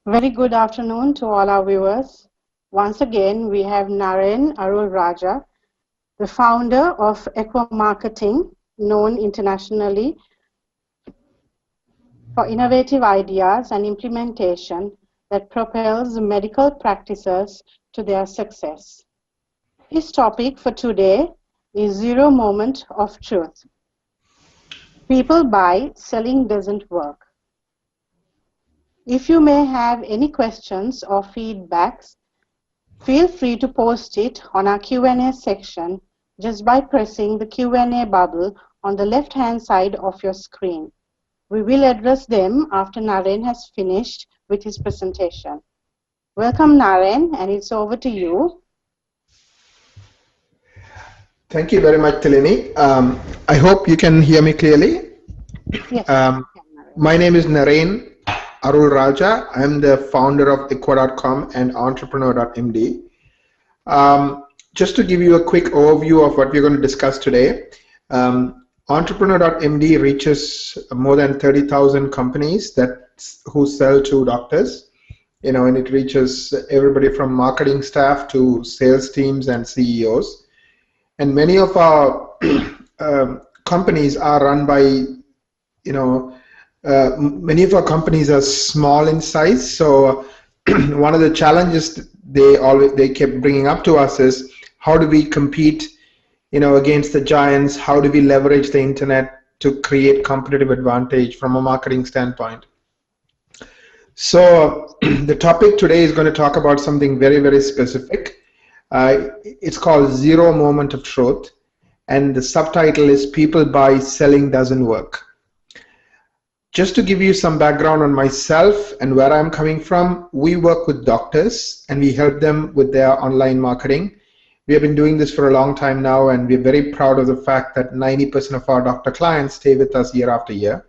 Very good afternoon to all our viewers. Once again, we have Naren Arul Raja, the founder of Equa Marketing, known internationally for innovative ideas and implementation that propels medical practices to their success. His topic for today is Zero Moment of Truth. People buy, selling doesn't work. If you may have any questions or feedbacks, feel free to post it on our Q&A section just by pressing the Q&A bubble on the left-hand side of your screen. We will address them after Naren has finished with his presentation. Welcome, Naren, and it's over to you. Thank you very much, Tilini. I hope you can hear me clearly. Yes. My name is Naren Arul Raja. I'm the founder of Equa.com and entrepreneur.md. Just to give you a quick overview of what we're going to discuss today, entrepreneur.md reaches more than 30,000 companies who sell to doctors, and it reaches everybody from marketing staff to sales teams and CEOs. And many of our companies are run by, many of our companies are small in size. So one of the challenges they kept bringing up to us is, how do we compete, against the giants? How do we leverage the internet to create competitive advantage from a marketing standpoint? So the topic today is going to talk about something very, very specific. It's called Zero Moment of Truth, and the subtitle is People Buy, Selling Doesn't Work. Just to give you some background on myself and where I'm coming from, we work with doctors and we help them with their online marketing. We have been doing this for a long time now, and we're very proud of the fact that 90% of our doctor clients stay with us year after year.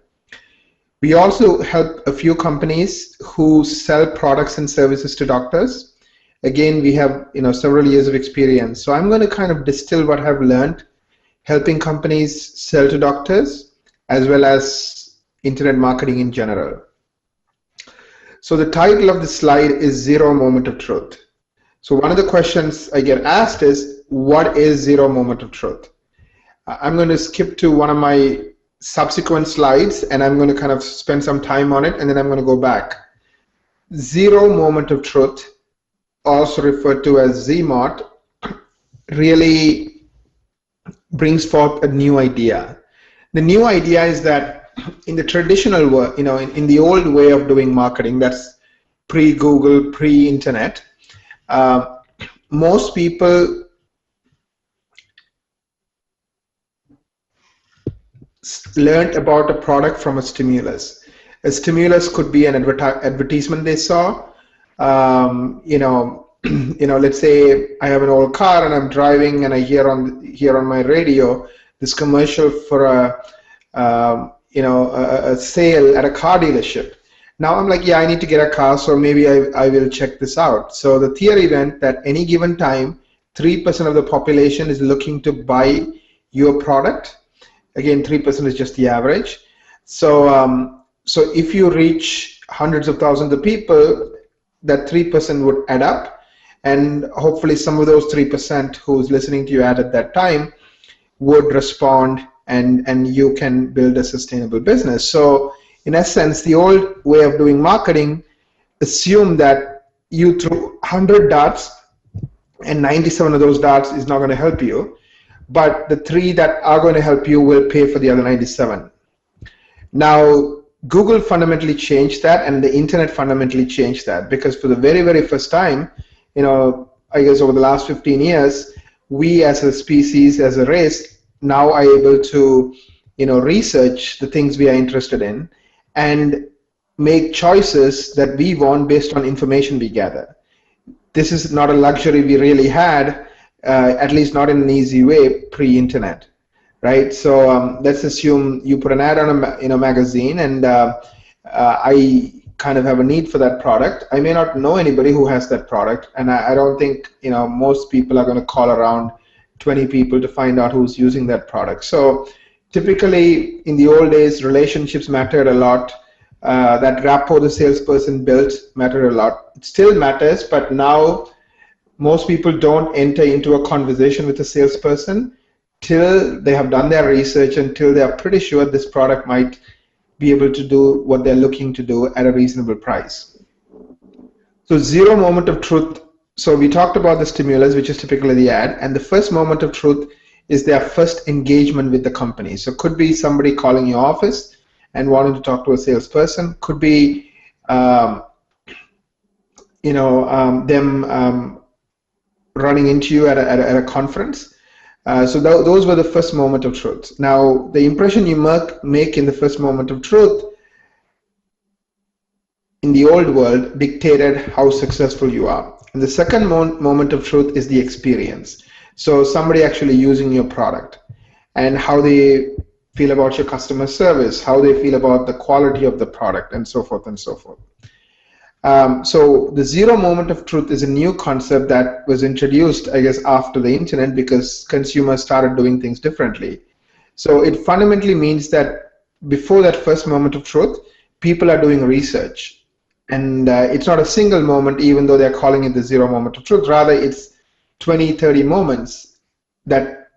We also help a few companies who sell products and services to doctors. Again, we have several years of experience. So I'm going to kind of distill what I've learned helping companies sell to doctors as well as internet marketing in general. So the title of the slide is Zero Moment of Truth. So one of the questions I get asked is, what is zero moment of truth? I'm going to skip to one of my subsequent slides and I'm going to kind of spend some time on it, and then I'm going to go back. Zero moment of truth, also referred to as ZMOT, really brings forth a new idea. The new idea is that in the traditional way, in the old way of doing marketing, that's pre-Google, pre-internet, most people learned about a product from a stimulus. A stimulus could be an advertisement they saw. Let's say I have an old car and I'm driving and I hear on my radio this commercial for a sale at a car dealership. Now I'm like, yeah, I need to get a car, so maybe I will check this out. So the theory went that any given time, 3% of the population is looking to buy your product. Again, 3% is just the average. So if you reach hundreds of thousands of people, that 3% would add up, and hopefully some of those 3% who's listening to you at that time would respond, and you can build a sustainable business. So in essence, the old way of doing marketing assumed that you threw 100 darts and 97 of those darts is not going to help you, but the 3 that are going to help you will pay for the other 97. Now, Google fundamentally changed that, and the internet fundamentally changed that, because for the very, very first time, I guess over the last 15 years, we as a species, as a race, now are able to, research the things we are interested in and make choices that we want based on information we gather. This is not a luxury we really had, at least not in an easy way, pre-internet. Right, so let's assume you put an ad on a magazine, and I kind of have a need for that product. I may not know anybody who has that product, and I don't think most people are going to call around 20 people to find out who's using that product. So typically, in the old days, relationships mattered a lot. that rapport the salesperson built mattered a lot. It still matters, but now most people don't enter into a conversation with a salesperson till they have done their research, until they are pretty sure this product might be able to do what they're looking to do at a reasonable price. So zero moment of truth. So we talked about the stimulus, which is typically the ad, and the first moment of truth is their first engagement with the company. So it could be somebody calling your office and wanting to talk to a salesperson. Could be them running into you at a conference. So those were the first moment of truth. Now, the impression you make in the first moment of truth in the old world dictated how successful you are. And the second moment of truth is the experience. So somebody actually using your product and how they feel about your customer service, how they feel about the quality of the product, and so forth and so forth. So the zero moment of truth is a new concept that was introduced, I guess, after the internet, because consumers started doing things differently. So it fundamentally means that before that first moment of truth, people are doing research. And it's not a single moment, even though they're calling it the zero moment of truth. Rather, it's 20, 30 moments that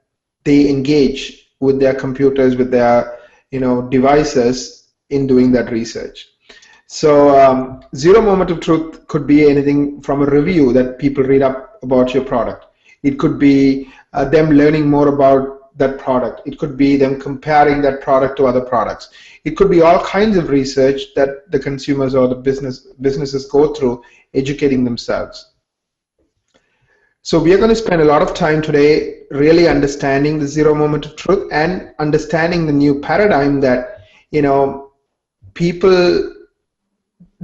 they engage with their computers, with their devices in doing that research. So zero moment of truth could be anything from a review that people read up about your product. It could be them learning more about that product. It could be them comparing that product to other products. It could be all kinds of research that the consumers or the businesses go through educating themselves. So we are going to spend a lot of time today really understanding the zero moment of truth and understanding the new paradigm that people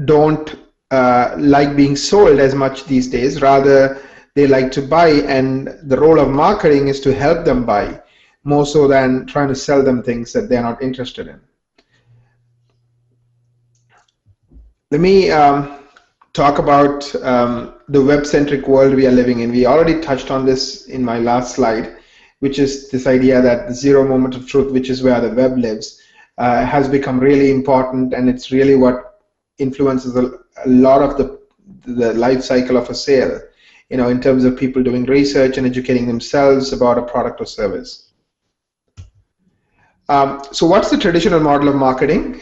don't like being sold as much these days. Rather, they like to buy, and the role of marketing is to help them buy more so than trying to sell them things that they're not interested in. Let me talk about the web-centric world we are living in. We already touched on this in my last slide, which is this idea that the zero moment of truth, which is where the web lives, has become really important, and it's really what influences a lot of the life cycle of a sale, in terms of people doing research and educating themselves about a product or service. So what's the traditional model of marketing?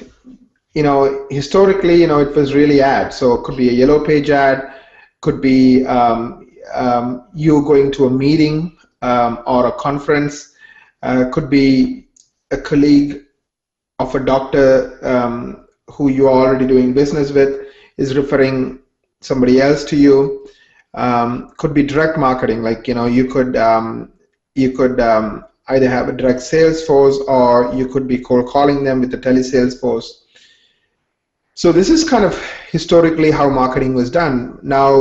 Historically, it was really ads. So it could be a yellow page ad, could be you going to a meeting or a conference, could be a colleague of a doctor who you are already doing business with is referring somebody else to you. Could be direct marketing, like you could either have a direct sales force, or you could be cold calling them with the telesales force. So this is kind of historically how marketing was done. Now,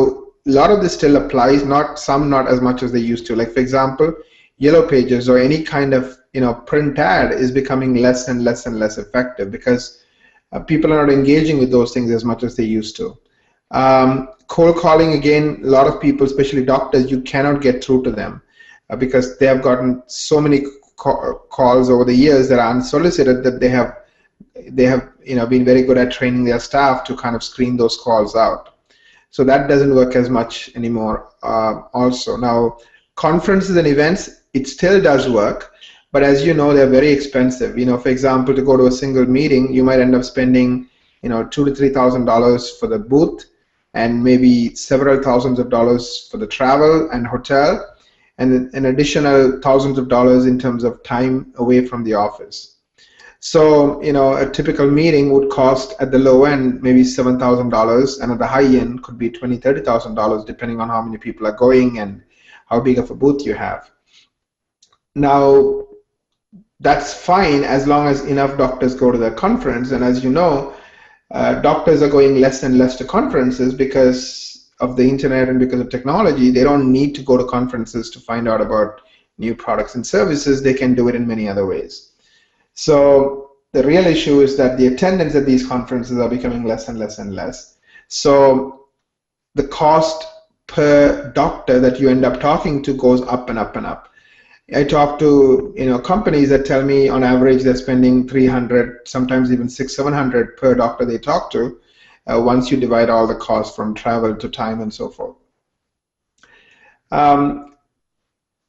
a lot of this still applies, not as much as they used to. Like, for example, yellow pages or any kind of print ad is becoming less and less and less effective because people are not engaging with those things as much as they used to. Cold calling, again, a lot of people, especially doctors, you cannot get through to them because they have gotten so many calls over the years that are unsolicited that they have been very good at training their staff to kind of screen those calls out. So that doesn't work as much anymore. Also, now conferences and events, it still does work, but as you know, they're very expensive. For example, to go to a single meeting, you might end up spending $2,000 to $3,000 for the booth, and maybe several thousands of dollars for the travel and hotel, and an additional thousands of dollars in terms of time away from the office. So, a typical meeting would cost at the low end maybe $7,000, and at the high end could be $20,000, $30,000, depending on how many people are going and how big of a booth you have. Now, that's fine as long as enough doctors go to the conference, and as you know, doctors are going less and less to conferences because of the internet and because of technology. They don't need to go to conferences to find out about new products and services. They can do it in many other ways. So the real issue is that the attendance at these conferences are becoming less and less and less. So the cost per doctor that you end up talking to goes up and up and up. I talk to companies that tell me on average they're spending 300, sometimes even 600, 700 per doctor they talk to. Once you divide all the costs from travel to time and so forth.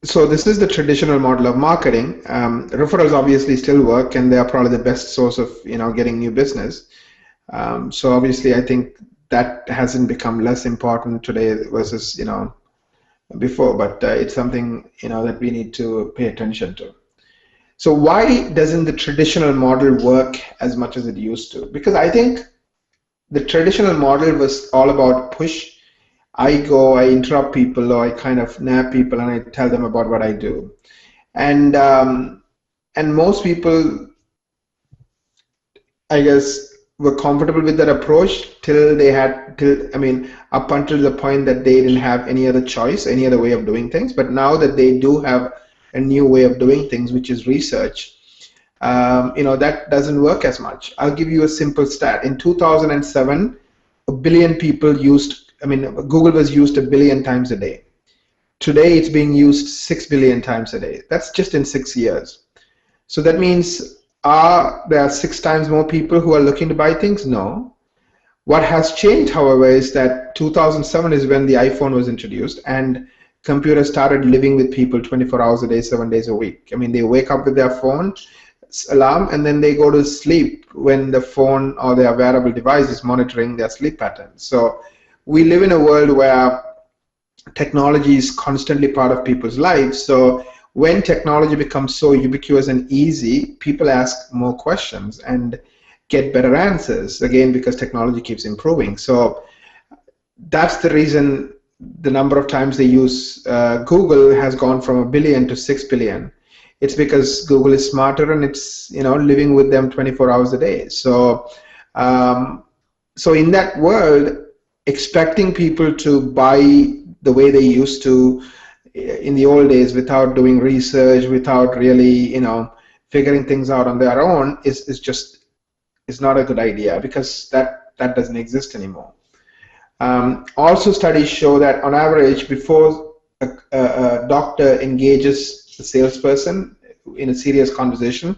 So this is the traditional model of marketing. Referrals obviously still work, and they are probably the best source of getting new business. So obviously, I think that hasn't become less important today versus before, but it's something that we need to pay attention to. So why doesn't the traditional model work as much as it used to? Because I think the traditional model was all about push. I go, I interrupt people, or I kind of nab people, and I tell them about what I do. And most people, I guess, were comfortable with that approach up until the point that they didn't have any other choice, any other way of doing things. But now that they do have a new way of doing things, which is research, that doesn't work as much. I'll give you a simple stat. In 2007, a billion people Google was used 1 billion times a day. Today, it's being used 6 billion times a day. That's just in 6 years. So that means there are 6 times more people who are looking to buy things? No. What has changed, however, is that 2007 is when the iPhone was introduced, and computers started living with people 24 hours a day, 7 days a week. They wake up with their phone alarm, and then they go to sleep when the phone or their wearable device is monitoring their sleep patterns. So we live in a world where technology is constantly part of people's lives. So when technology becomes so ubiquitous and easy, people ask more questions and get better answers, again, because technology keeps improving. So that's the reason the number of times they use Google has gone from 1 billion to 6 billion. It's because Google is smarter, and it's living with them 24 hours a day. So so in that world, expecting people to buy the way they used to in the old days without doing research, without really figuring things out on their own is not a good idea, because that doesn't exist anymore. Also, studies show that on average, before a doctor engages a salesperson in a serious conversation,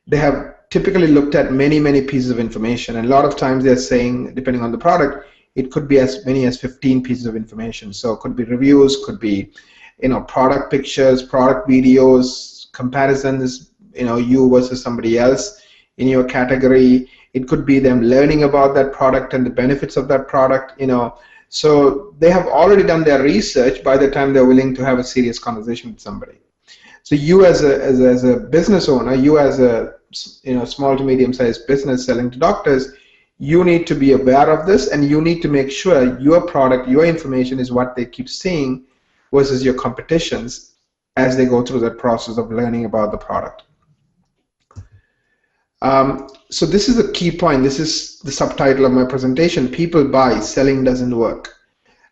they have typically looked at many pieces of information, and a lot of times they're saying, depending on the product, it could be as many as 15 pieces of information. So it could be reviews, could be product pictures, product videos, comparisons, you versus somebody else in your category. It could be them learning about that product and the benefits of that product. So they have already done their research by the time they're willing to have a serious conversation with somebody. So you as a business owner, you as a small to medium-sized business selling to doctors, you need to be aware of this, and you need to make sure your product, your information is what they keep seeing versus your competitions as they go through that process of learning about the product. So this is a key point. This is the subtitle of my presentation: people buy, selling doesn't work.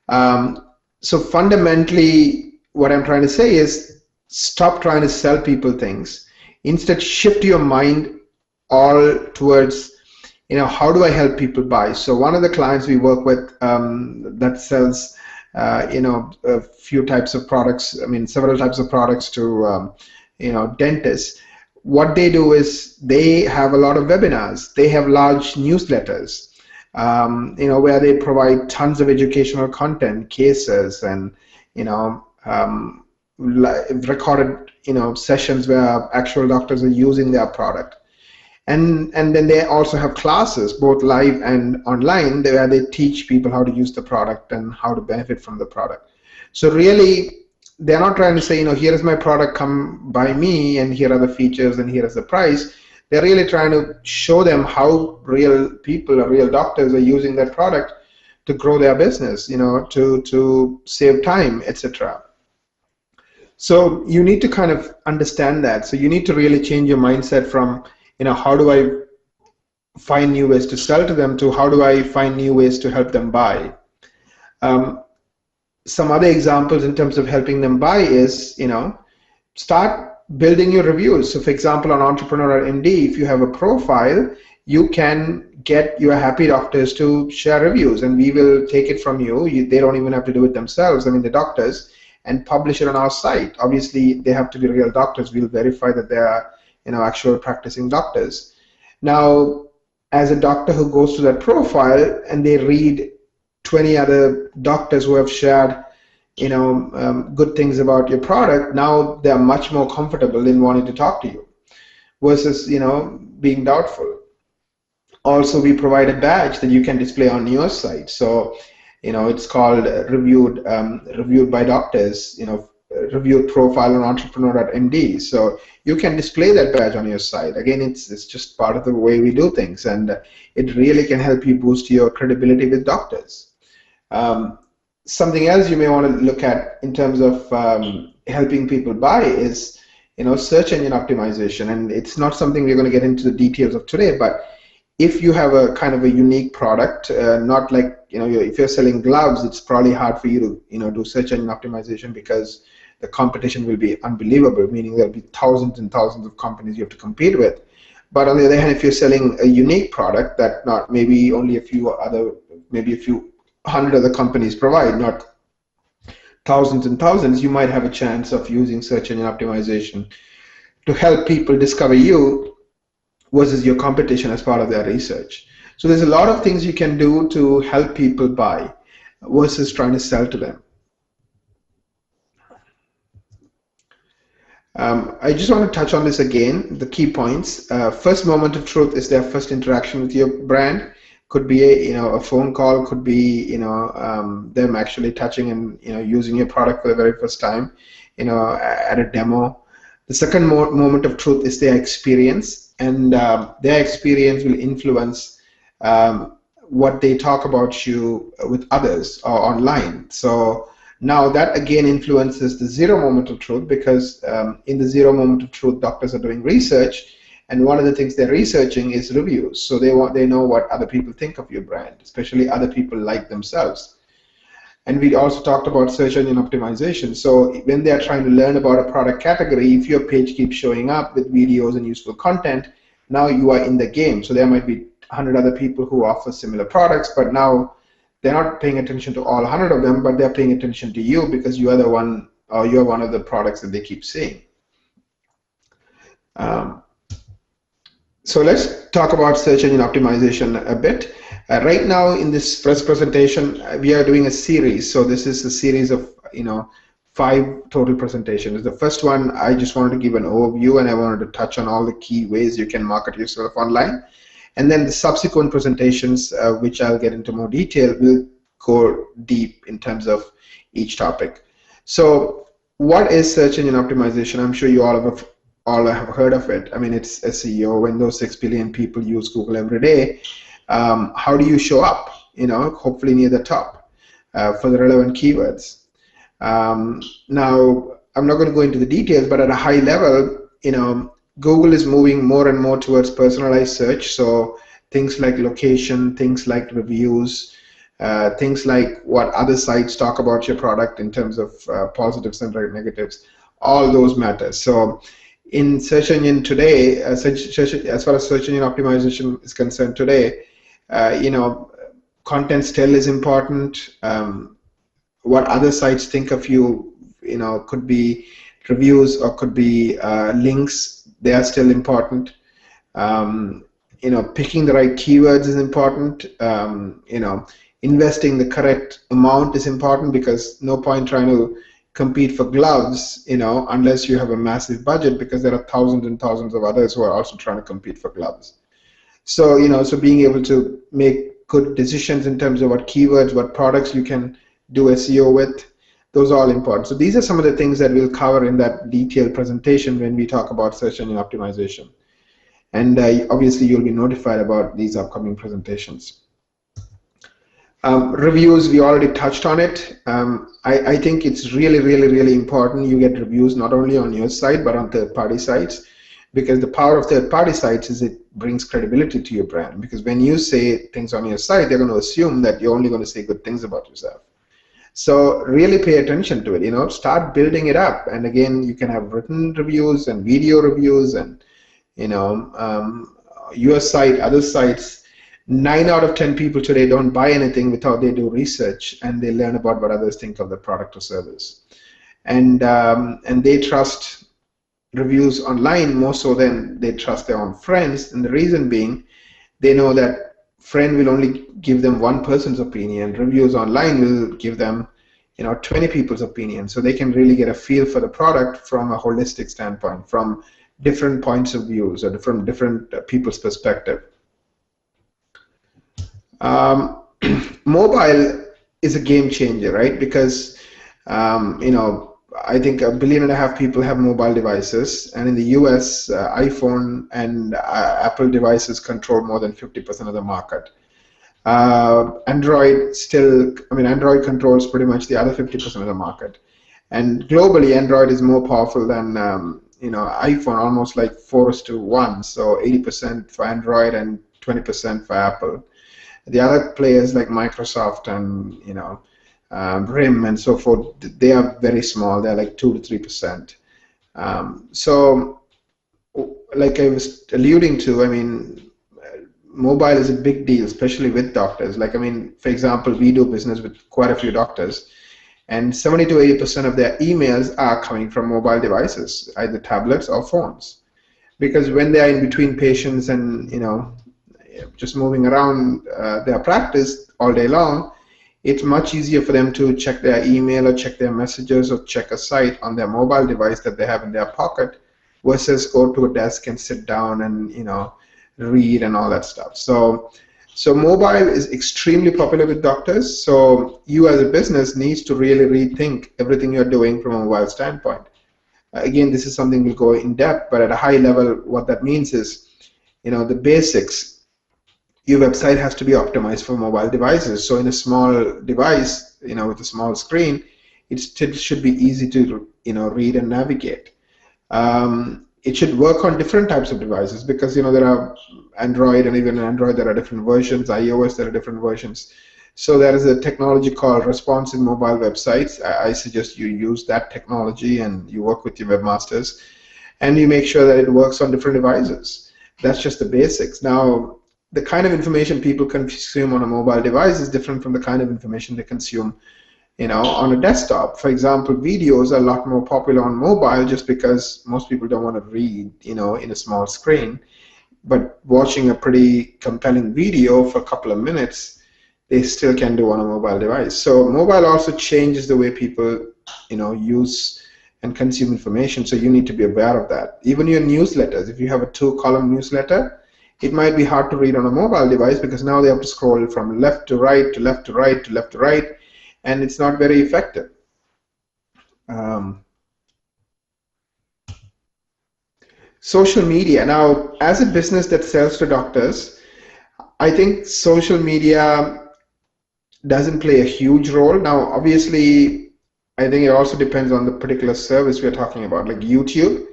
So fundamentally, what I'm trying to say is, stop trying to sell people things. Instead, shift your mind all towards, how do I help people buy? So one of the clients we work with that sells, a few types of products, several types of products to, dentists. What they do is they have a lot of webinars. They have large newsletters, where they provide tons of educational content, cases, and, recorded, sessions where actual doctors are using their product. And then they also have classes, both live and online, where they teach people how to use the product and how to benefit from the product. So really, they're not trying to say, here is my product, come buy me, and here are the features, and here is the price. They're really trying to show them how real people or real doctors are using that product to grow their business, to save time, etc. So you need to kind of understand that. So you need to really change your mindset from, how do I find new ways to sell to them, to how do I find new ways to help them buy. Some other examples in terms of helping them buy is, start building your reviews. So for example, on entrepreneur.md, if you have a profile, you can get your happy doctors to share reviews, and we will take it from you. They don't even have to do it themselves, the doctors, and publish it on our site. Obviously, they have to be real doctors. We'll verify that they are, actual practicing doctors. Now, as a doctor who goes to that profile and they read 20 other doctors who have shared, good things about your product, now they are much more comfortable in wanting to talk to you versus, being doubtful. Also, we provide a badge that you can display on your site. So, it's called reviewed by doctors, reviewed profile on entrepreneur.md. So you can display that badge on your site. Again, it's just part of the way we do things, and it really can help you boost your credibility with doctors. Something else you may want to look at in terms of helping people buy is, search engine optimization. And it's not something we're going to get into the details of today, but if you have a kind of a unique product, not like, if you're selling gloves, it's probably hard for you to, do search engine optimization because the competition will be unbelievable, meaning there'll be thousands and thousands of companies you have to compete with. But on the other hand, if you're selling a unique product that not maybe only a few hundred other companies provide, not thousands and thousands, you might have a chance of using search engine optimization to help people discover you versus your competition as part of their research. So there's a lot of things you can do to help people buy versus trying to sell to them. I just want to touch on this again, the key points. First moment of truth is their first interaction with your brand. Could be a phone call, could be them actually touching and using your product for the very first time, at a demo. The second moment of truth is their experience, and their experience will influence what they talk about you with others or online. So now that again influences the zero moment of truth, because in the zero moment of truth, doctors are doing research, and one of the things they're researching is reviews. So they know what other people think of your brand, especially other people like themselves. And we also talked about search engine optimization. So when they're trying to learn about a product category, if your page keeps showing up with videos and useful content, now you are in the game. So there might be 100 other people who offer similar products, but now they're not paying attention to all 100 of them, but they're paying attention to you because you are the one, or you're one of the products that they keep seeing. So let's talk about search engine optimization a bit. Right now in this first presentation, we are doing a series. So this is a series of 5 total presentations. The first one, I just wanted to give an overview, and I wanted to touch on all the key ways you can market yourself online. And then the subsequent presentations, which I'll get into more detail, will go deep in terms of each topic. So what is search engine optimization? I'm sure you all have heard of it. I mean, it's SEO. When those 6 billion people use Google every day, how do you show up? Hopefully near the top for the relevant keywords. Now, I'm not going to go into the details, but at a high level, Google is moving more and more towards personalized search. So things like location, things like reviews, things like what other sites talk about your product in terms of positives and negatives, all those matter. So in search engine today, as far as search engine optimization is concerned today, content still is important. What other sites think of you, could be reviews or could be links. They are still important. Picking the right keywords is important. Investing the correct amount is important, because no point trying to compete for gloves, unless you have a massive budget, because there are thousands and thousands of others who are also trying to compete for gloves. So, so being able to make good decisions in terms of what keywords, what products you can do SEO with, those are all important. So these are some of the things that we'll cover in that detailed presentation when we talk about search engine optimization. And obviously you'll be notified about these upcoming presentations. Reviews, we already touched on it. I think it's really, really, really important you get reviews not only on your site but on third-party sites, because the power of third-party sites is it brings credibility to your brand. Because when you say things on your site, they're going to assume that you're only going to say good things about yourself. So really pay attention to it. Start building it up. And again, you can have written reviews and video reviews, and your site, other sites. 9 out of 10 people today don't buy anything without they do research and they learn about what others think of the product or service. and they trust reviews online more so than they trust their own friends. And the reason being, they know that friend will only give them one person's opinion. Reviews online will give them 20 people's opinion, so they can really get a feel for the product from a holistic standpoint, from different points of views or from different people's perspective. Mobile is a game changer, right? Because I think 1.5 billion people have mobile devices, and in the US, iPhone and Apple devices control more than 50% of the market. Android Android controls pretty much the other 50% of the market. And globally, Android is more powerful than iPhone, almost like 4:1. So 80% for Android and 20% for Apple. The other players like Microsoft and RIM and so forth, they are very small. They're like 2 to 3%. So, like I was alluding to, mobile is a big deal, especially with doctors. For example, we do business with quite a few doctors, and 70 to 80% of their emails are coming from mobile devices, either tablets or phones. Because when they are in between patients and just moving around their practice all day long, it's much easier for them to check their email or check their messages or check a site on their mobile device that they have in their pocket versus go to a desk and sit down and read and all that stuff. So mobile is extremely popular with doctors. So you as a business needs to really rethink everything you're doing from a mobile standpoint. Again, this is something we'll go in depth, but at a high level, what that means is, the basics. Your website has to be optimized for mobile devices. So in a small device, with a small screen, it still should be easy to read and navigate. It should work on different types of devices because there are Android, and even Android there are different versions. iOS there are different versions. So there is a technology called responsive mobile websites. I suggest you use that technology and you work with your webmasters, and you make sure that it works on different devices. That's just the basics. Now, the kind of information people consume on a mobile device is different from the kind of information they consume on a desktop. For example, videos are a lot more popular on mobile just because most people don't want to read in a small screen, but watching a pretty compelling video for a couple of minutes, they still can do on a mobile device. So mobile also changes the way people use and consume information, so you need to be aware of that. Even your newsletters, if you have a 2-column newsletter, it might be hard to read on a mobile device because now they have to scroll from left to right to left to right to left to right, and it's not very effective. Social media. Now, as a business that sells to doctors, I think social media doesn't play a huge role. Now, obviously, I think it also depends on the particular service we're talking about, like YouTube.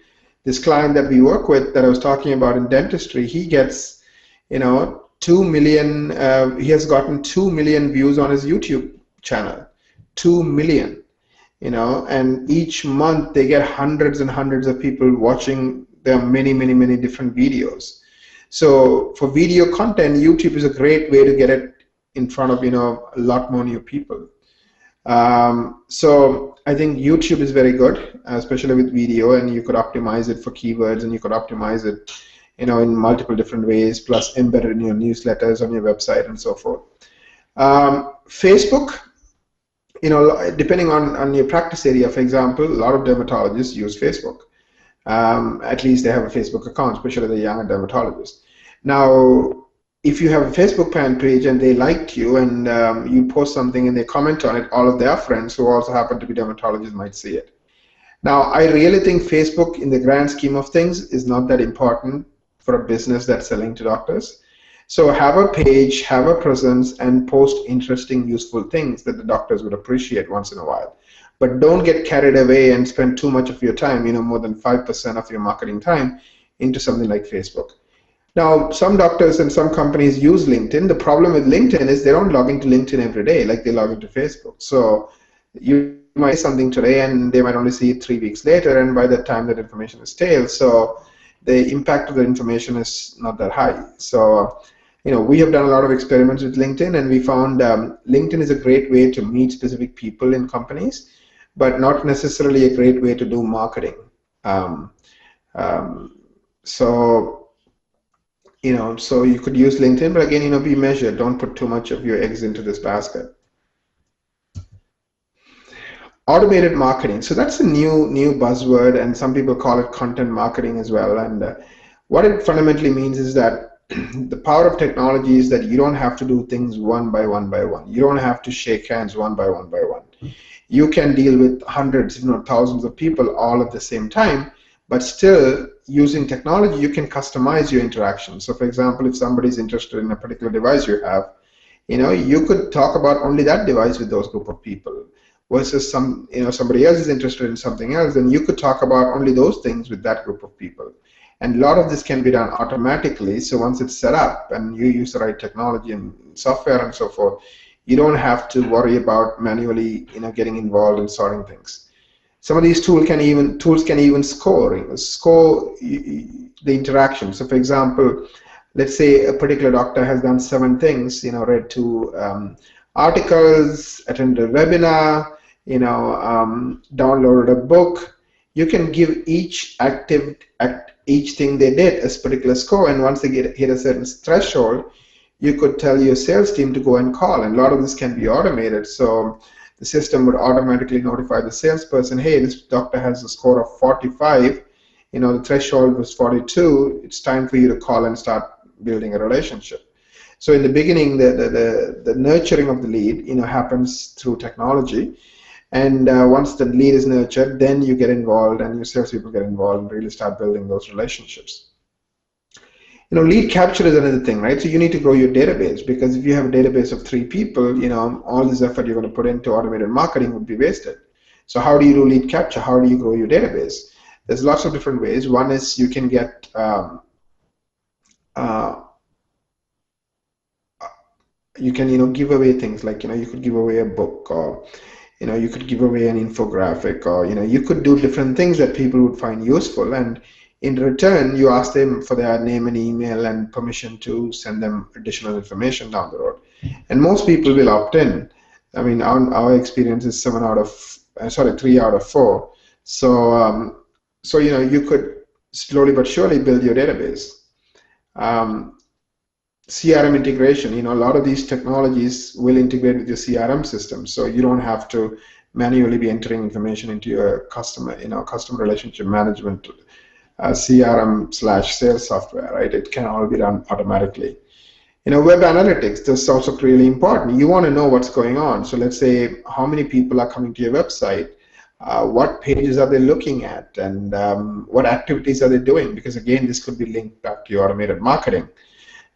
This client that we work with that I was talking about in dentistry, he gets, 2 million, he has gotten 2 million views on his YouTube channel, 2 million, and each month they get hundreds and hundreds of people watching their many, many, many different videos. So for video content, YouTube is a great way to get it in front of, a lot more new people. So I think YouTube is very good, especially with video, and you could optimize it for keywords, and you could optimize it, in multiple different ways, plus embed it in your newsletters on your website and so forth. Facebook, depending on your practice area, for example, a lot of dermatologists use Facebook. At least they have a Facebook account, especially the younger dermatologists. Now, if you have a Facebook fan page and they liked you and you post something and they comment on it, all of their friends who also happen to be dermatologists might see it. Now, I really think Facebook, in the grand scheme of things, is not that important for a business that's selling to doctors. So have a page, have a presence, and post interesting, useful things that the doctors would appreciate once in a while. But don't get carried away and spend too much of your time, more than 5% of your marketing time, into something like Facebook. Now, some doctors and some companies use LinkedIn. The problem with LinkedIn is they don't log into LinkedIn every day like they log into Facebook. So you might say something today and they might only see it 3 weeks later, and by that time that information is stale. So the impact of the information is not that high. So we have done a lot of experiments with LinkedIn, and we found LinkedIn is a great way to meet specific people in companies, but not necessarily a great way to do marketing. Um, so so you could use LinkedIn, but again, be measured. Don't put too much of your eggs into this basket. Automated marketing. So that's a new buzzword, and some people call it content marketing as well. And what it fundamentally means is that the power of technology is that you don't have to do things one by one by one. You don't have to shake hands one by one by one. You can deal with hundreds, if not thousands of people all at the same time, but still using technology, you can customize your interaction. So for example, if somebody's interested in a particular device you have, you could talk about only that device with those group of people, versus somebody else is interested in something else, then you could talk about only those things with that group of people. And a lot of this can be done automatically. So once it's set up and you use the right technology and software and so forth, you don't have to worry about manually getting involved in sorting things. Some of these tools can even score the interaction. So for example, let's say a particular doctor has done 7 things, read 2 articles, attended a webinar, downloaded a book. You can give each thing they did a particular score, and once they hit a certain threshold, you could tell your sales team to go and call, and a lot of this can be automated. So the system would automatically notify the salesperson, hey, this doctor has a score of 45, the threshold was 42, it's time for you to call and start building a relationship. So in the beginning, the nurturing of the lead happens through technology, and once the lead is nurtured, then you get involved and your salespeople get involved and really start building those relationships. Lead capture is another thing, right? So you need to grow your database, because if you have a database of 3 people, all this effort you're going to put into automated marketing would be wasted. So how do you do lead capture? How do you grow your database? There's lots of different ways. One is you can get you can give away things like you could give away a book, or you could give away an infographic, or you could do different things that people would find useful, and in return you ask them for their name and email and permission to send them additional information down the road, and most people will opt in. I mean, our experience is 3 out of 4. So you could slowly but surely build your database. CRM integration, a lot of these technologies will integrate with your CRM system, so you don't have to manually be entering information into your customer relationship management CRM/sales software, right? It can all be done automatically. Web analytics, this is also really important. You want to know what's going on. So let's say how many people are coming to your website, what pages are they looking at, and what activities are they doing, because again, this could be linked back to your automated marketing,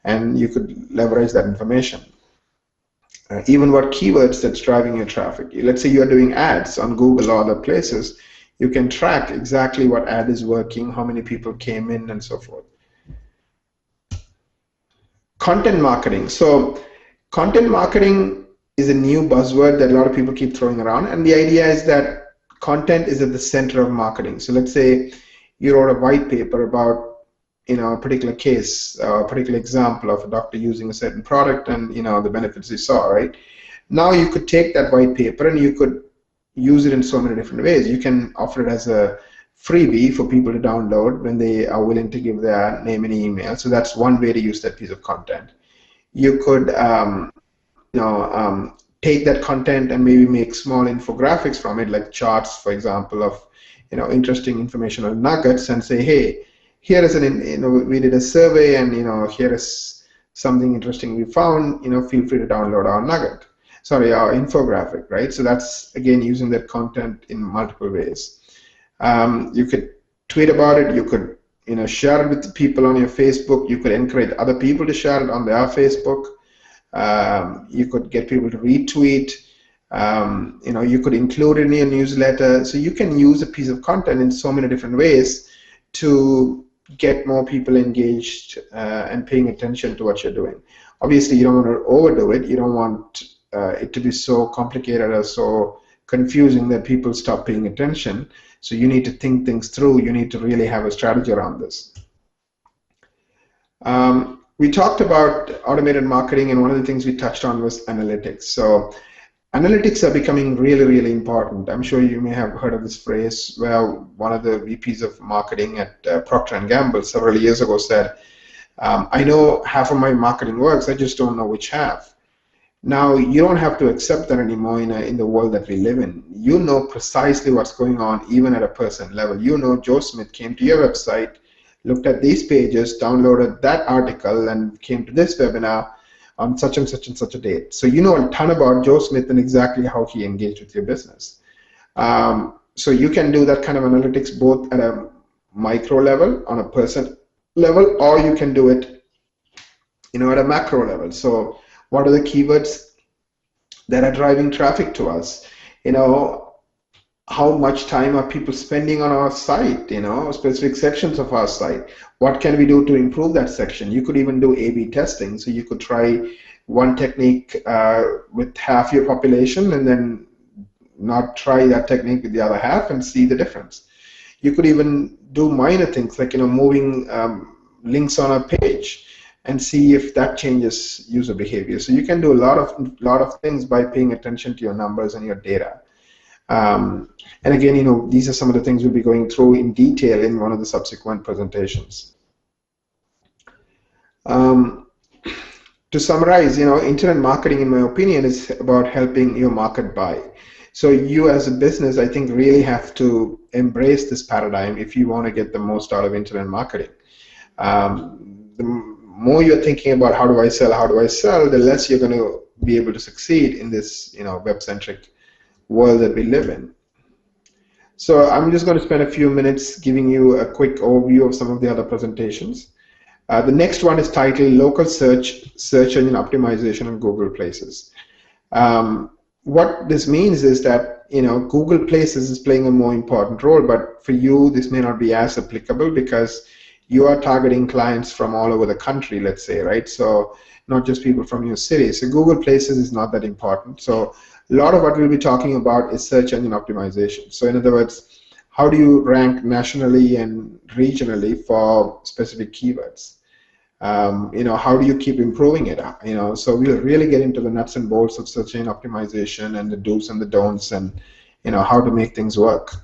and you could leverage that information. Even what keywords that's driving your traffic. Let's say you're doing ads on Google or other places, you can track exactly what ad is working, how many people came in, and so forth. Content marketing. So content marketing is a new buzzword that a lot of people keep throwing around, and the idea is that content is at the center of marketing. So let's say you wrote a white paper about a particular case, a particular example of a doctor using a certain product and the benefits he saw, right? Now you could take that white paper and you could use it in so many different ways. You can offer it as a freebie for people to download when they are willing to give their name and email. So that's one way to use that piece of content. You could take that content and maybe make small infographics from it, like charts, for example, of interesting informational nuggets, and say, hey, here is we did a survey, and here is something interesting we found. Feel free to download our nugget. Sorry, our infographic, right? So that's again using that content in multiple ways. You could tweet about it. You could share it with people on your Facebook. You could encourage other people to share it on their Facebook. You could get people to retweet. You could include it in your newsletter. So you can use a piece of content in so many different ways to get more people engaged and paying attention to what you're doing. Obviously, you don't want to overdo it. You don't want it to be so complicated or so confusing that people stop paying attention. So you need to think things through. You need to really have a strategy around this. We talked about automated marketing, and one of the things we touched on was analytics. So Analytics are becoming really, really important. I'm sure you may have heard of this phrase where one of the VPs of marketing at Procter & Gamble several years ago said, I know half of my marketing works, I just don't know which half. Now, you don't have to accept that anymore in the world that we live in. You know precisely what's going on, even at a person level. You know Joe Smith came to your website, looked at these pages, downloaded that article, and came to this webinar on such and such and such a date. So you know a ton about Joe Smith and exactly how he engaged with your business. So you can do that kind of analytics both at a micro level, on a person level, or you can do it, at a macro level. So what are the keywords that are driving traffic to us? How much time are people spending on our site, specific sections of our site? What can we do to improve that section? You could even do A/B testing. So you could try one technique with half your population and then not try that technique with the other half and see the difference. You could even do minor things like moving links on a page and see if that changes user behavior. So you can do a lot of things by paying attention to your numbers and your data. And again, these are some of the things we'll be going through in detail in one of the subsequent presentations. To summarize, internet marketing, in my opinion, is about helping your market buy. So you as a business, I think, really have to embrace this paradigm if you want to get the most out of internet marketing. The more you're thinking about how do I sell, the less you're going to be able to succeed in this web-centric world that we live in. So I'm just going to spend a few minutes giving you a quick overview of some of the other presentations. The next one is titled Local Search Engine Optimization on Google Places. What this means is that Google Places is playing a more important role, but for you this may not be as applicable because you are targeting clients from all over the country, let's say, right? So not just people from your city. So Google Places is not that important. So a lot of what we'll be talking about is search engine optimization. So in other words, how do you rank nationally and regionally for specific keywords? How do you keep improving it? So we'll really get into the nuts and bolts of search engine optimization and the do's and the don'ts and how to make things work.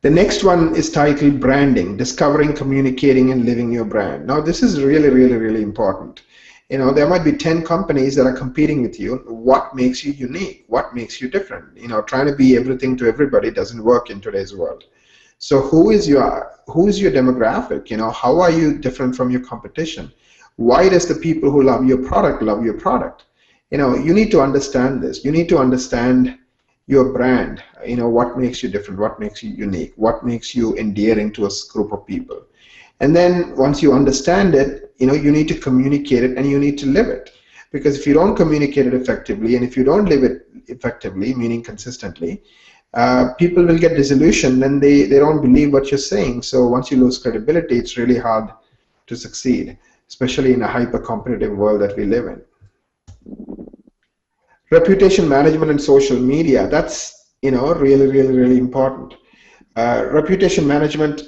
The next one is titled Branding, Discovering, Communicating, and Living Your Brand. Now this is really, really, really important. There might be 10 companies that are competing with you. What makes you unique? What makes you different? Trying to be everything to everybody doesn't work in today's world. So who is your demographic? How are you different from your competition? Why does the people who love your product love your product? You need to understand this. You need to understand your brand. What makes you different? What makes you unique? What makes you endearing to a group of people? And then once you understand it, you need to communicate it and you need to live it. Because if you don't communicate it effectively and if you don't live it effectively, meaning consistently, people will get disillusioned and they don't believe what you're saying. So once you lose credibility, it's really hard to succeed, especially in a hyper-competitive world that we live in. Reputation management and social media, that's really, really, really important. Reputation management,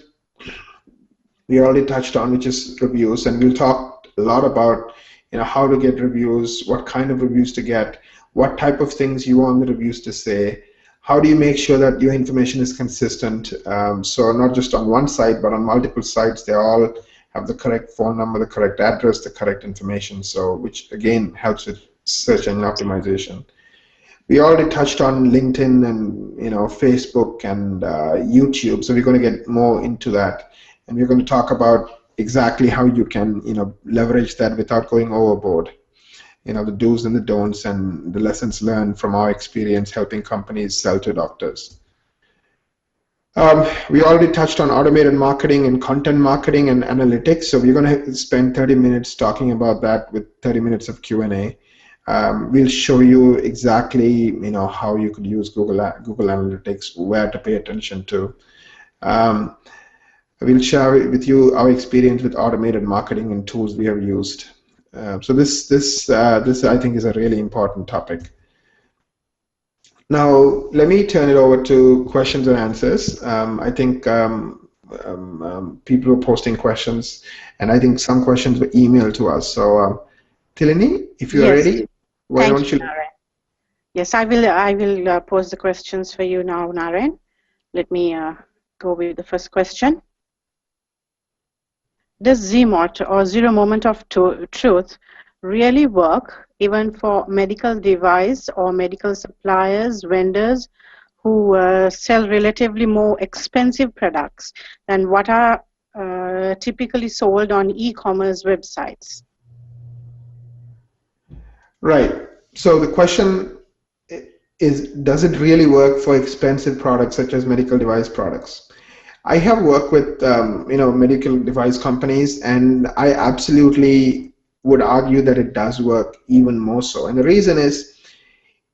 we already touched on, which is reviews, and we'll talk a lot about how to get reviews, what kind of reviews to get, what type of things you want the reviews to say. How do you make sure that your information is consistent? So not just on one site, but on multiple sites, they all have the correct phone number, the correct address, the correct information. So which again helps with search engine optimization. We already touched on LinkedIn and Facebook and YouTube. So we're going to get more into that, and we're going to talk about exactly how you can leverage that without going overboard. The do's and the don'ts and the lessons learned from our experience helping companies sell to doctors. We already touched on automated marketing and content marketing and analytics, so we're going to spend 30 minutes talking about that with 30 minutes of Q&A. We'll show you exactly how you could use Google Analytics, where to pay attention to. We'll share with you our experience with automated marketing and tools we have used. So this I think is a really important topic. Now let me turn it over to questions and answers. I think people are posting questions, and I think some questions were emailed to us. So Tilini, if you are ready, why don't you? Yes, I will pose the questions for you now, Naren. Let me go with the first question. Does ZMOT or zero moment of truth really work even for medical device or medical suppliers, vendors who sell relatively more expensive products than what are typically sold on e-commerce websites? Right. So the question is, does it really work for expensive products such as medical device products? I have worked with medical device companies, and I absolutely would argue that it does work even more so. And the reason is,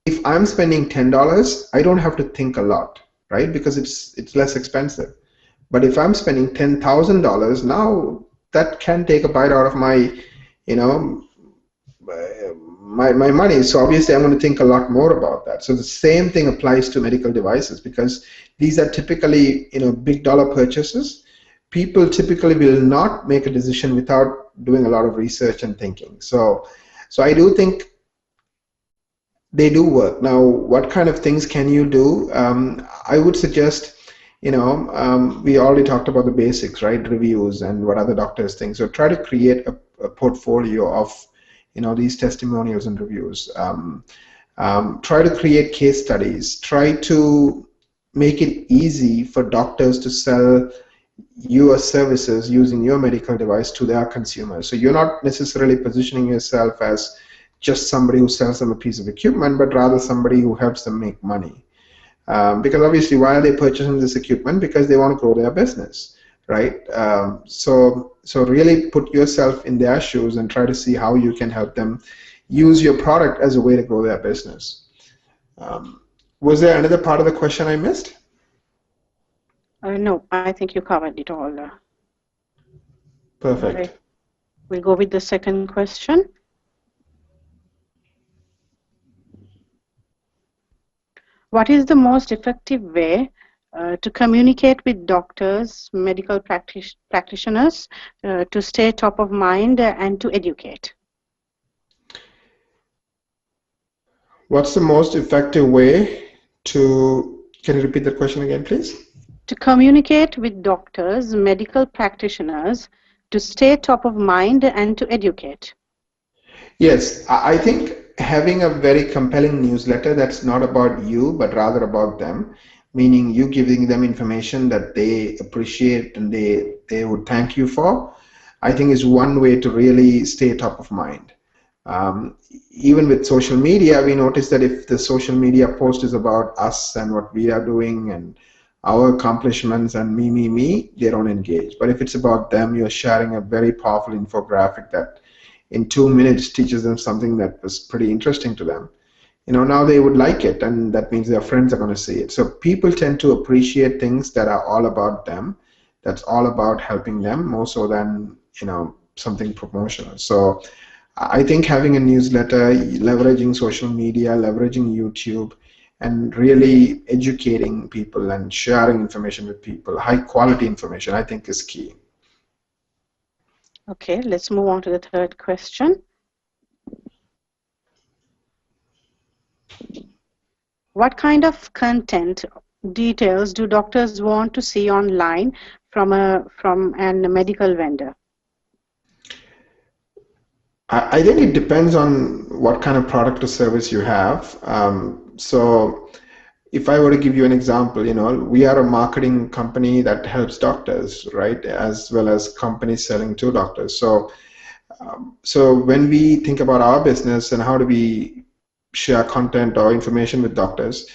if I'm spending $10, I don't have to think a lot, right? Because it's less expensive. But if I'm spending $10,000 now, that can take a bite out of my, you know, my money. So obviously I'm going to think a lot more about that. So the same thing applies to medical devices, because these are typically, big dollar purchases. People typically will not make a decision without doing a lot of research and thinking. So I do think they do work. Now, what kind of things can you do? I would suggest, we already talked about the basics, right? Reviews and what other doctors think. So try to create a portfolio of, these testimonials and reviews. Try to create case studies. Try to make it easy for doctors to sell your services using your medical device to their consumers. So you're not necessarily positioning yourself as just somebody who sells them a piece of equipment, but rather somebody who helps them make money. Because obviously, why are they purchasing this equipment? Because they want to grow their business, right? So really put yourself in their shoes and try to see how you can help them use your product as a way to grow their business. Was there another part of the question I missed? No, I think you covered it all. Perfect. Right. We'll go with the second question. What is the most effective way to communicate with doctors, medical practitioners, to stay top of mind and to educate? What's the most effective way to, can you repeat that question again, please? To communicate with doctors, medical practitioners, to stay top of mind and to educate. Yes, I think having a very compelling newsletter that's not about you, but rather about them, meaning you giving them information that they appreciate and they would thank you for, I think is one way to really stay top of mind. Even with social media, we notice that if the social media post is about us and what we are doing and our accomplishments and me, they don't engage. But if it's about them, you're sharing a very powerful infographic that in 2 minutes teaches them something that was pretty interesting to them. Now they would like it, and that means their friends are going to see it. So people tend to appreciate things that are all about them, that's all about helping them, more so than something promotional. So I think having a newsletter, leveraging social media, leveraging YouTube, and really educating people and sharing information with people, high quality information, I think is key. Okay, let's move on to the third question. What kind of content details do doctors want to see online from a medical vendor? I think it depends on what kind of product or service you have. So if I were to give you an example, we are a marketing company that helps doctors, right, as well as companies selling to doctors. So when we think about our business and how do we share content or information with doctors,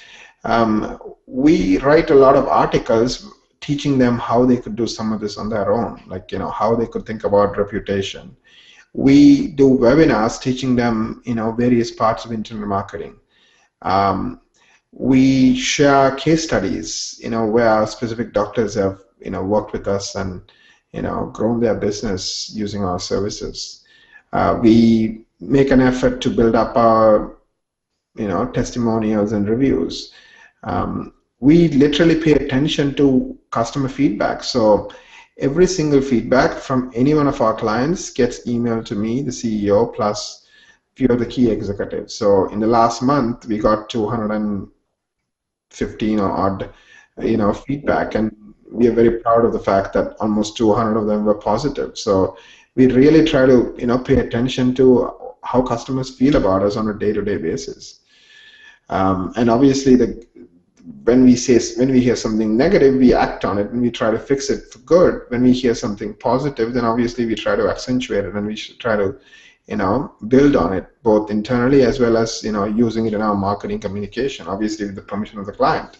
we write a lot of articles teaching them how they could do some of this on their own, like how they could think about reputation. We do webinars teaching them various parts of internet marketing. We share case studies where specific doctors have worked with us and grown their business using our services. We make an effort to build up our testimonials and reviews. We literally pay attention to customer feedback. So every single feedback from any one of our clients gets emailed to me, the CEO, plus few of the key executives. So in the last month, we got 215 or odd, feedback, and we are very proud of the fact that almost 200 of them were positive. So we really try to, pay attention to how customers feel about us on a day-to-day basis. And obviously, when we hear something negative, we act on it and we try to fix it for good. When we hear something positive, then obviously we try to accentuate it and we should try to, build on it both internally as well as, using it in our marketing communication, obviously with the permission of the client.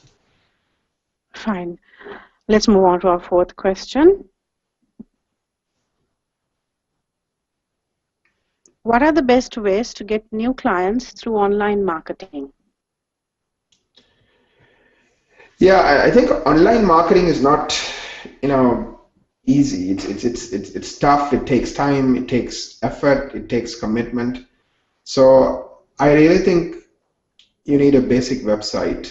Fine. Let's move on to our fourth question. What are the best ways to get new clients through online marketing? Yeah, I think online marketing is not, easy. It's tough. It takes time. It takes effort. It takes commitment. So I really think you need a basic website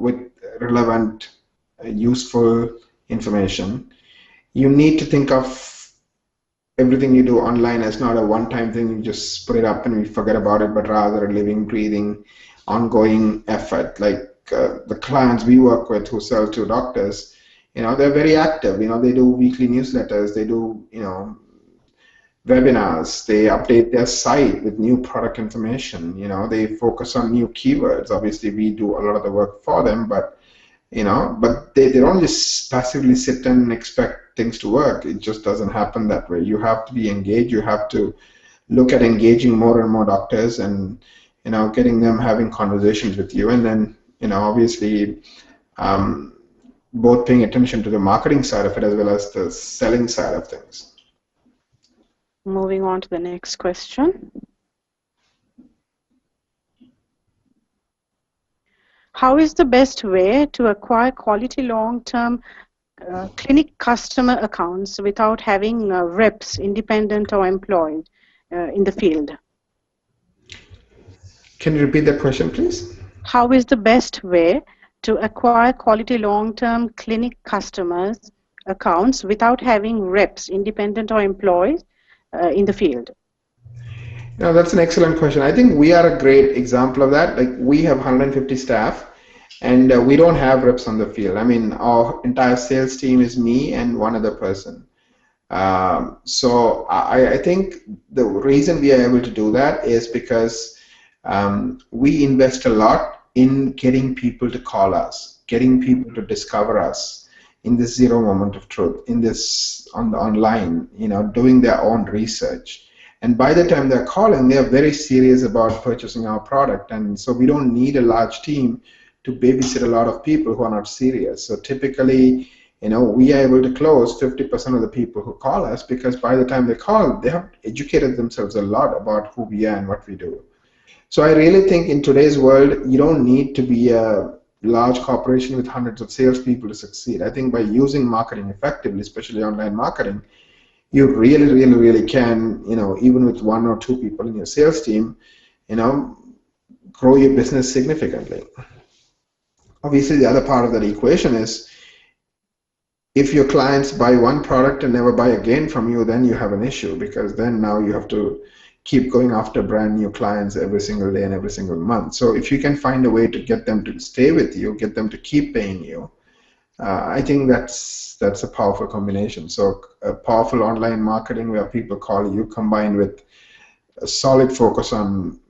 with relevant, useful information. You need to think of everything you do online as not a one-time thing. You just put it up and we forget about it, but rather a living, breathing, ongoing effort. Like the clients we work with who sell to doctors, they're very active. They do weekly newsletters. They do, webinars. They update their site with new product information. They focus on new keywords. Obviously, we do a lot of the work for them, but they don't just passively sit and expect things to work. It just doesn't happen that way. You have to be engaged. You have to look at engaging more and more doctors and getting them having conversations with you, and then obviously both paying attention to the marketing side of it as well as the selling side of things. Moving on to the next question. How is the best way to acquire quality long-term clinic customer accounts without having reps, independent or employed, in the field? Can you repeat that question, please? How is the best way to acquire quality long-term clinic customers accounts without having reps, independent or employed, in the field? That's an excellent question. I think we are a great example of that. Like, we have 150 staff, and we don't have reps on the field. I mean, our entire sales team is me and one other person. So I think the reason we are able to do that is because we invest a lot in getting people to call us, getting people to discover us in this zero moment of truth, in this on the online, doing their own research. And by the time they're calling, they're very serious about purchasing our product. And so we don't need a large team to babysit a lot of people who are not serious. So typically, we are able to close 50% of the people who call us, because by the time they call, they have educated themselves a lot about who we are and what we do. So I really think in today's world, you don't need to be a large corporation with hundreds of salespeople to succeed. I think by using marketing effectively, especially online marketing, you really, really, really can, even with one or two people in your sales team, grow your business significantly. Obviously, the other part of that equation is, if your clients buy one product and never buy again from you, then you have an issue, because then now you have to keep going after brand new clients every single day and every single month. So if you can find a way to get them to stay with you, get them to keep paying you, I think that's a powerful combination. So a powerful online marketing where people call you, combined with a solid focus on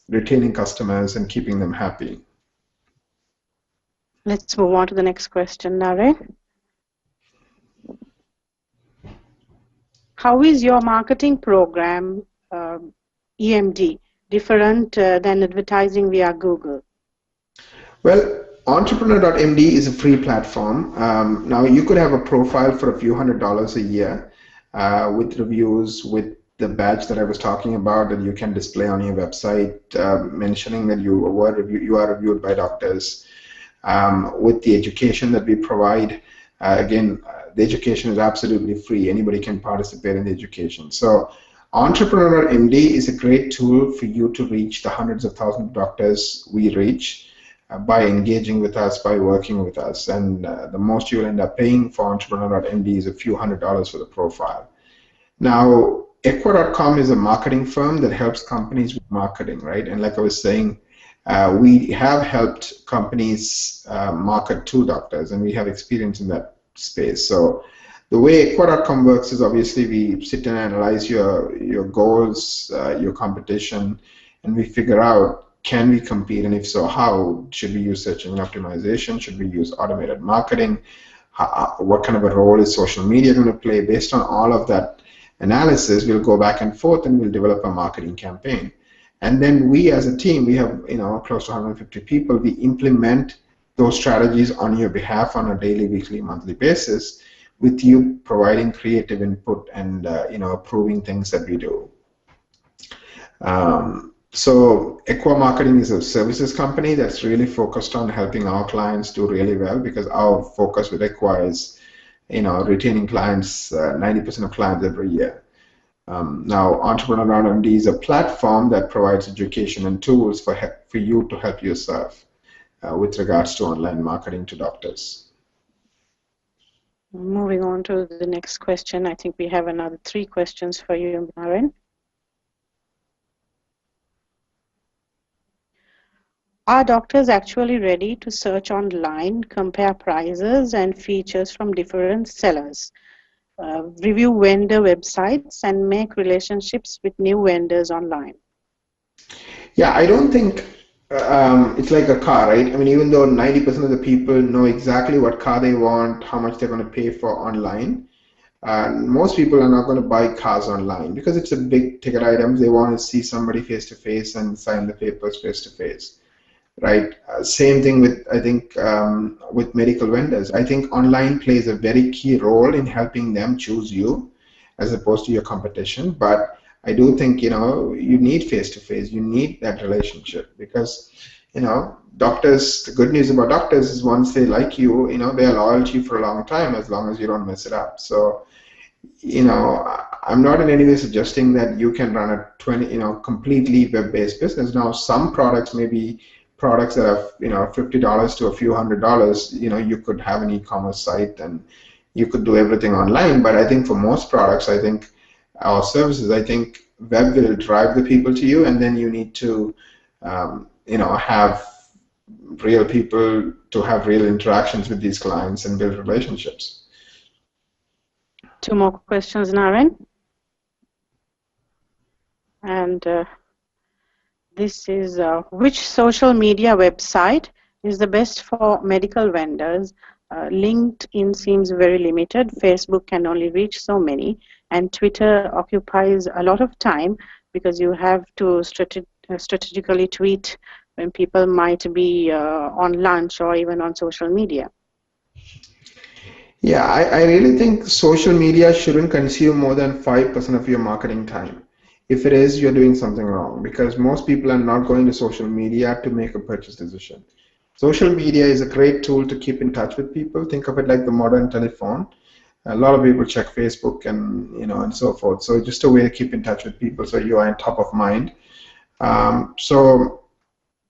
retaining customers and keeping them happy. Let's move on to the next question, Nare. How is your marketing program, EMD, different than advertising via Google? Well, entrepreneur.md is a free platform. Now, you could have a profile for a few $100s a year with reviews, with the badge that I was talking about that you can display on your website, mentioning that you are reviewed by doctors, with the education that we provide. Again, the education is absolutely free. Anybody can participate in the education. So entrepreneur.md is a great tool for you to reach the hundreds of thousands of doctors we reach by engaging with us, by working with us. And the most you'll end up paying for entrepreneur.md is a few $100s for the profile. Now, Equa.com is a marketing firm that helps companies with marketing, right? And like I was saying, we have helped companies market to doctors, and we have experience in that space. So the way Equa.com works is obviously we sit and analyze your goals, your competition, and we figure out, can we compete, and if so, how? Should we use search engine optimization? Should we use automated marketing? What kind of a role is social media going to play? Based on all of that analysis, we'll go back and forth and we'll develop a marketing campaign. And then we as a team, we have close to 150 people, we implement those strategies on your behalf on a daily, weekly, monthly basis, with you providing creative input and approving things that we do. So Equa Marketing is a services company that's really focused on helping our clients do really well, because our focus with Equa is retaining clients, 90% of clients every year. Now, entrepreneur.md is a platform that provides education and tools for you to help yourself with regards to online marketing to doctors. Moving on to the next question, I think we have another 3 questions for you, Naren. Are doctors actually ready to search online, compare prices and features from different sellers, review vendor websites, and make relationships with new vendors online? Yeah, I don't think it's like a car, right? I mean, even though 90% of the people know exactly what car they want, how much they're going to pay for online, most people are not going to buy cars online because it's a big ticket item. They want to see somebody face to face and sign the papers face to face, right? Same thing with, I think, with medical vendors. I think online plays a very key role in helping them choose you as opposed to your competition. But I do think, you need face-to-face. You need that relationship because, doctors, the good news about doctors is once they like you, they're loyal to you for a long time as long as you don't mess it up. So, I'm not in any way suggesting that you can run a completely web-based business. Now, some products may be products that are, $50 to a few $100, you could have an e-commerce site and you could do everything online. But I think for most products, I think, our services, I think web will drive the people to you, and then you need to, have real people to have real interactions with these clients and build relationships. 2 more questions, Naren. And this is which social media website is the best for medical vendors? LinkedIn seems very limited. Facebook can only reach so many, and Twitter occupies a lot of time because you have to strategically tweet when people might be on lunch or even on social media. Yeah, I really think social media shouldn't consume more than 5% of your marketing time. If it is, you're doing something wrong, because most people are not going to social media to make a purchase decision. Social media is a great tool to keep in touch with people. Think of it like the modern telephone. A lot of people check Facebook and and so forth. So just a way to keep in touch with people, so you are on top of mind. So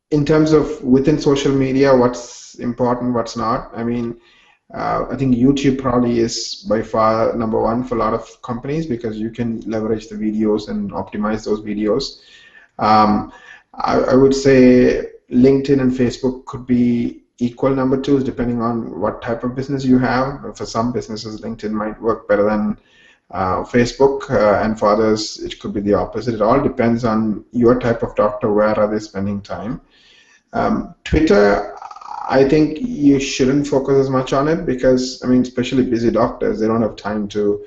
in terms of within social media, what's important, what's not? I mean, I think YouTube probably is by far #1 for a lot of companies because you can leverage the videos and optimize those videos. I would say LinkedIn and Facebook could be equal #2s depending on what type of business you have. For some businesses, LinkedIn might work better than Facebook, and for others, it could be the opposite. It all depends on your type of doctor, where are they spending time. Twitter, I think you shouldn't focus as much on it because, I mean, especially busy doctors, they don't have time to,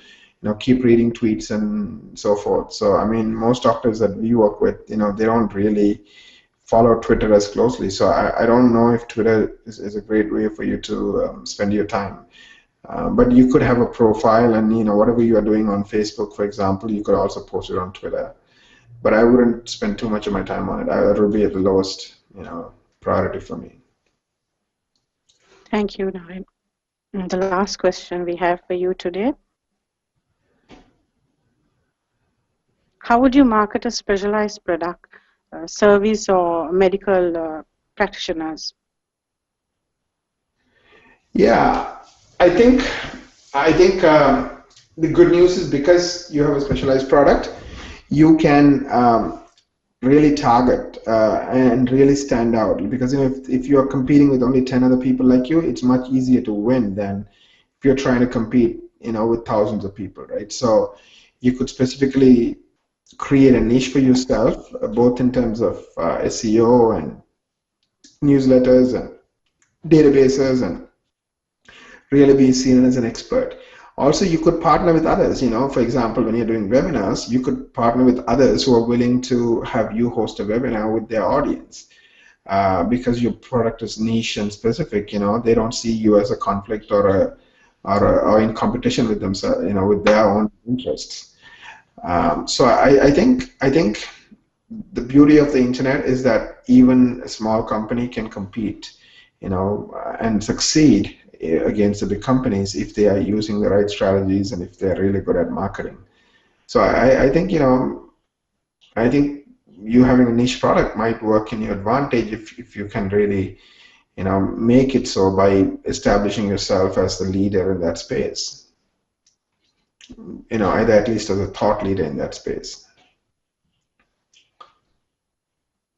keep reading tweets and so forth. So, I mean, most doctors that we work with, they don't really follow Twitter as closely. So I don't know if Twitter is a great way for you to spend your time. But you could have a profile and, whatever you are doing on Facebook, for example, you could also post it on Twitter. But I wouldn't spend too much of my time on it. It would be at the lowest, priority for me. Thank you, Naren. And the last question we have for you today. How would you market a specialized product, service, or medical practitioners? Yeah, I think the good news is because you have a specialized product, you can really target and really stand out. Because if you are competing with only 10 other people like you, it's much easier to win than if you're trying to compete, with thousands of people, right? So you could specifically create a niche for yourself, both in terms of SEO and newsletters and databases, and really be seen as an expert. Also, you could partner with others. For example, when you're doing webinars, you could partner with others who are willing to have you host a webinar with their audience. Because your product is niche and specific, they don't see you as a conflict or in competition with themselves, with their own interests. So I think the beauty of the internet is that even a small company can compete, and succeed against the big companies if they are using the right strategies and if they're really good at marketing. So I think you having a niche product might work in your advantage if you can really, make it so by establishing yourself as the leader in that space. Either at least as a thought leader in that space.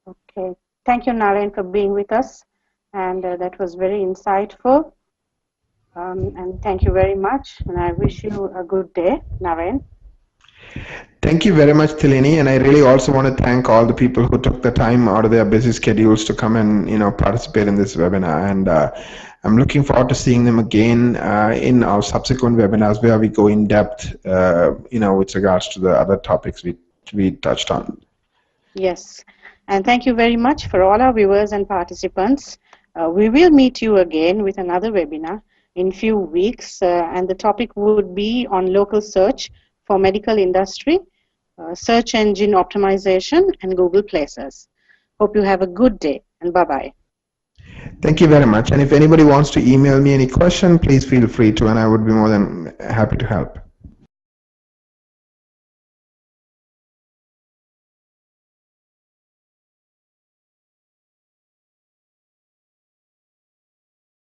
Okay. Thank you, Narayan, for being with us. And that was very insightful. And thank you very much. And I wish you a good day, Narayan. Thank you very much, Tilini, and I really also want to thank all the people who took the time out of their busy schedules to come and participate in this webinar. And I'm looking forward to seeing them again in our subsequent webinars where we go in depth, with regards to the other topics we touched on. Yes. And thank you very much for all our viewers and participants. We will meet you again with another webinar in few weeks, and the topic would be on local search for medical industry, search engine optimization, and Google Places. Hope you have a good day, and bye-bye. Thank you very much. And if anybody wants to email me any question, please feel free to, and I would be more than happy to help.